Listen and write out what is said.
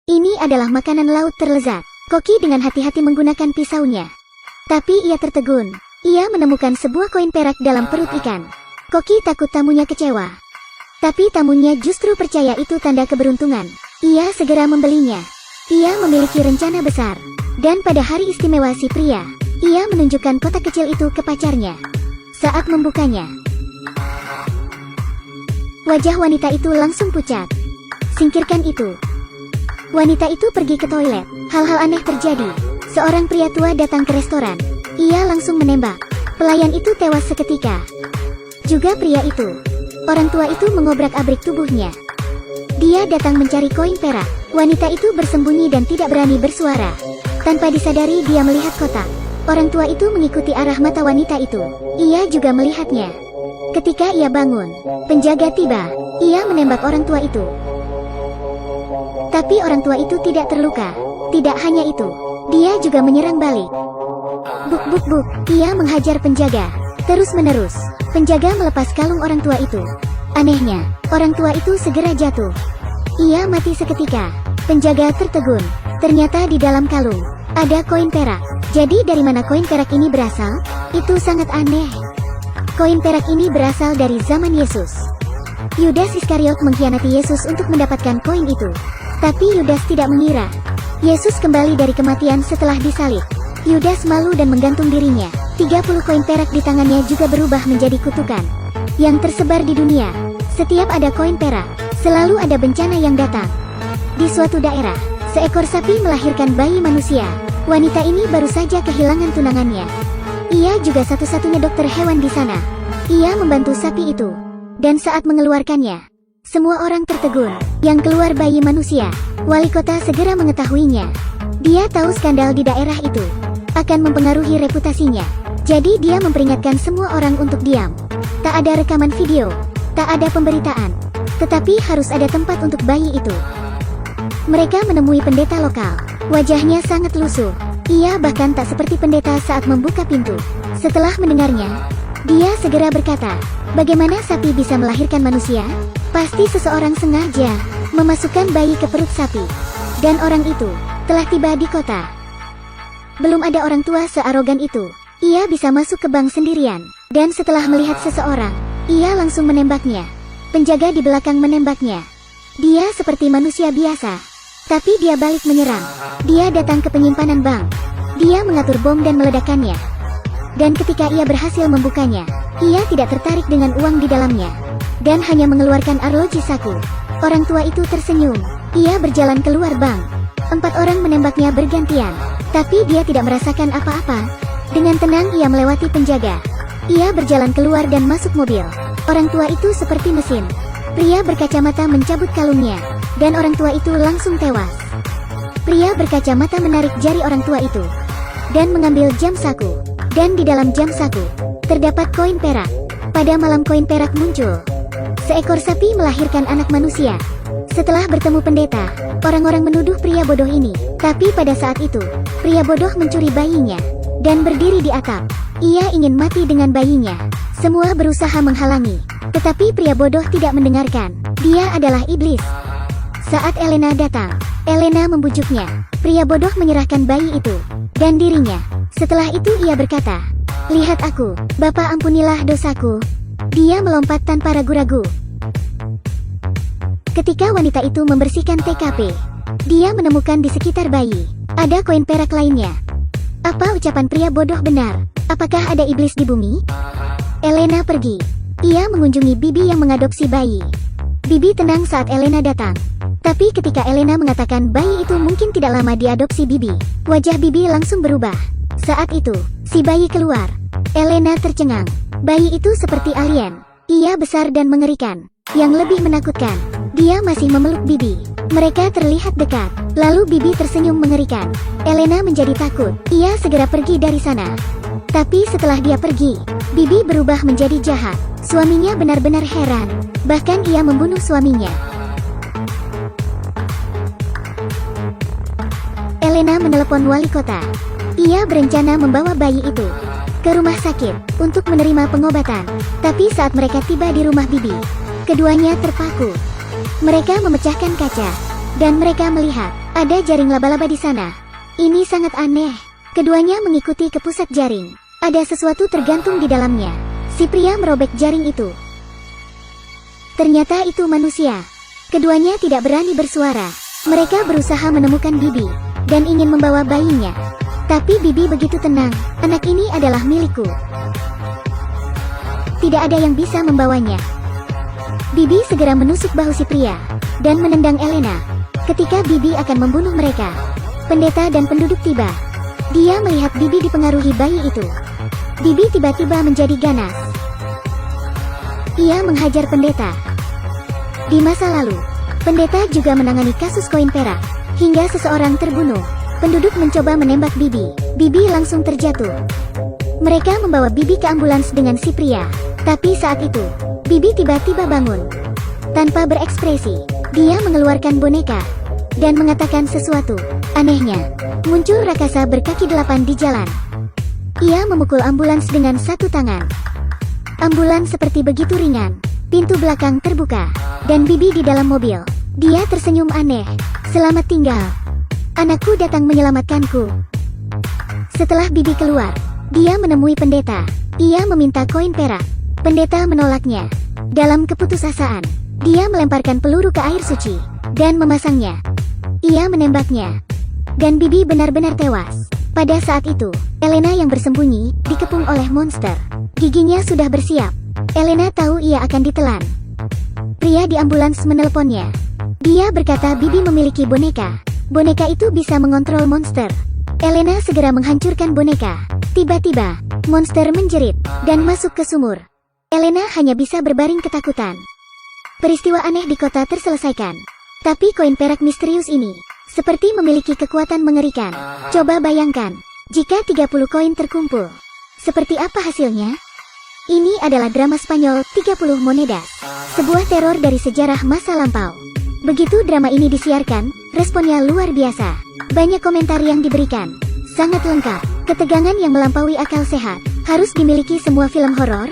Ini adalah makanan laut terlezat. Koki dengan hati-hati menggunakan pisaunya. Tapi ia tertegun. Ia menemukan sebuah koin perak dalam perut ikan. Koki takut tamunya kecewa. Tapi tamunya justru percaya itu tanda keberuntungan. Ia segera membelinya. Ia memiliki rencana besar. Dan pada hari istimewa si pria, ia menunjukkan kotak kecil itu ke pacarnya. Saat membukanya, wajah wanita itu langsung pucat. Singkirkan itu. Wanita itu pergi ke toilet. Hal-hal aneh terjadi. Seorang pria tua datang ke restoran. Ia langsung menembak. Pelayan itu tewas seketika. Juga pria itu. Orang tua itu mengobrak-abrik tubuhnya. Dia datang mencari koin perak. Wanita itu bersembunyi dan tidak berani bersuara. Tanpa disadari dia melihat kotak. Orang tua itu mengikuti arah mata wanita itu. Ia juga melihatnya. Ketika ia bangun, penjaga tiba. Ia menembak orang tua itu. Tapi orang tua itu tidak terluka. Tidak hanya itu, dia juga menyerang balik. Buk buk buk, ia menghajar penjaga. Terus-menerus, penjaga melepas kalung orang tua itu. Anehnya, orang tua itu segera jatuh. Ia mati seketika. Penjaga tertegun. Ternyata di dalam kalung ada koin perak. Jadi dari mana koin perak ini berasal? Itu sangat aneh. Koin perak ini berasal dari zaman Yesus. Yudas Iskariot mengkhianati Yesus untuk mendapatkan koin itu. Tapi Yudas tidak mengira Yesus kembali dari kematian setelah disalib. Yudas malu dan menggantung dirinya. 30 koin perak di tangannya juga berubah menjadi kutukan yang tersebar di dunia. Setiap ada koin perak, selalu ada bencana yang datang. Di suatu daerah, seekor sapi melahirkan bayi manusia. Wanita ini baru saja kehilangan tunangannya. Ia juga satu-satunya dokter hewan di sana. Ia membantu sapi itu. Dan saat mengeluarkannya, semua orang tertegun. Yang keluar bayi manusia. Wali kota segera mengetahuinya. Dia tahu skandal di daerah itu akan mempengaruhi reputasinya. Jadi dia memperingatkan semua orang untuk diam. Tak ada rekaman video, tak ada pemberitaan. Tetapi harus ada tempat untuk bayi itu. Mereka menemui pendeta lokal. Wajahnya sangat lusuh. Ia bahkan tak seperti pendeta saat membuka pintu. Setelah mendengarnya, dia segera berkata, "Bagaimana sapi bisa melahirkan manusia? Pasti seseorang sengaja memasukkan bayi ke perut sapi." Dan orang itu telah tiba di kota. Belum ada orang tua searogan itu. Ia bisa masuk ke bank sendirian. Dan setelah melihat seseorang, ia langsung menembaknya. Penjaga di belakang menembaknya. Dia seperti manusia biasa. Tapi dia balik menyerang. Dia datang ke penyimpanan bank. Dia mengatur bom dan meledakkannya. Dan ketika ia berhasil membukanya, ia tidak tertarik dengan uang di dalamnya. Dan hanya mengeluarkan arloji saku. Orang tua itu tersenyum. Ia berjalan keluar bank. 4 orang menembaknya bergantian. Tapi dia tidak merasakan apa-apa. Dengan tenang ia melewati penjaga. Ia berjalan keluar dan masuk mobil. Orang tua itu seperti mesin. Pria berkacamata mencabut kalungnya. Dan orang tua itu langsung tewas. Pria berkacamata menarik jari orang tua itu. Dan mengambil jam saku. Dan di dalam jam saku, terdapat koin perak. Pada malam koin perak muncul. Seekor sapi melahirkan anak manusia. Setelah bertemu pendeta, orang-orang menuduh pria bodoh ini. Tapi pada saat itu, pria bodoh mencuri bayinya. Dan berdiri di atap. Ia ingin mati dengan bayinya. Semua berusaha menghalangi. Tetapi pria bodoh tidak mendengarkan. Dia adalah iblis. Saat Elena datang, Elena membujuknya. Pria bodoh menyerahkan bayi itu. Dan dirinya. Setelah itu ia berkata, "Lihat aku, Bapak ampunilah dosaku." Dia melompat tanpa ragu-ragu. Ketika wanita itu membersihkan TKP, dia menemukan di sekitar bayi ada koin perak lainnya. Apa ucapan pria bodoh benar? Apakah ada iblis di bumi? Elena pergi. Ia mengunjungi Bibi yang mengadopsi bayi. Bibi tenang saat Elena datang. Tapi ketika Elena mengatakan bayi itu mungkin tidak lama diadopsi Bibi, wajah Bibi langsung berubah. Saat itu, si bayi keluar. Elena tercengang. Bayi itu seperti alien. Ia besar dan mengerikan. Yang lebih menakutkan, dia masih memeluk Bibi. Mereka terlihat dekat. Lalu Bibi tersenyum mengerikan. Elena menjadi takut. Ia segera pergi dari sana. Tapi setelah dia pergi, Bibi berubah menjadi jahat. Suaminya benar-benar heran. Bahkan ia membunuh suaminya. Elena menelepon wali kota. Ia berencana membawa bayi itu ke rumah sakit untuk menerima pengobatan. Tapi saat mereka tiba di rumah Bibi, keduanya terpaku. Mereka memecahkan kaca. dan mereka melihat ada jaring laba-laba di sana. Ini sangat aneh. Keduanya mengikuti ke pusat jaring. Ada sesuatu tergantung di dalamnya. Si pria merobek jaring itu. Ternyata itu manusia. Keduanya tidak berani bersuara. Mereka berusaha menemukan Bibi dan ingin membawa bayinya. Tapi Bibi begitu tenang. Anak ini adalah milikku. Tidak ada yang bisa membawanya. Bibi segera menusuk bahu si pria dan menendang Elena. Ketika Bibi akan membunuh mereka, pendeta dan penduduk tiba. Dia melihat Bibi dipengaruhi bayi itu. Bibi tiba-tiba menjadi ganas. Ia menghajar pendeta. Di masa lalu, pendeta juga menangani kasus koin perak. Hingga seseorang terbunuh. Penduduk mencoba menembak Bibi. Bibi langsung terjatuh. Mereka membawa Bibi ke ambulans dengan si pria. Tapi saat itu, Bibi tiba-tiba bangun. Tanpa berekspresi, dia mengeluarkan boneka dan mengatakan sesuatu. Anehnya, muncul raksasa berkaki 8 di jalan. Ia memukul ambulans dengan satu tangan. Ambulans seperti begitu ringan. Pintu belakang terbuka dan Bibi di dalam mobil. Dia tersenyum aneh. Selamat tinggal. Anakku datang menyelamatkanku. Setelah Bibi keluar, dia menemui pendeta. Ia meminta koin perak. Pendeta menolaknya. Dalam keputusasaan, dia melemparkan peluru ke air suci dan memasangnya. Ia menembaknya. Dan Bibi benar-benar tewas. Pada saat itu, Elena yang bersembunyi dikepung oleh monster. Giginya sudah bersiap. Elena tahu ia akan ditelan. Pria di ambulans menelponnya. Dia berkata Bibi memiliki boneka. Boneka itu bisa mengontrol monster. Elena segera menghancurkan boneka. Tiba-tiba, monster menjerit dan masuk ke sumur. Elena hanya bisa berbaring ketakutan. Peristiwa aneh di kota terselesaikan. Tapi koin perak misterius ini seperti memiliki kekuatan mengerikan. Coba bayangkan, jika 30 koin terkumpul. Seperti apa hasilnya? Ini adalah drama Spanyol 30 Monedas. Sebuah teror dari sejarah masa lampau. Begitu drama ini disiarkan, responnya luar biasa. Banyak komentar yang diberikan. Sangat lengkap. Ketegangan yang melampaui akal sehat. Harus dimiliki semua film horor.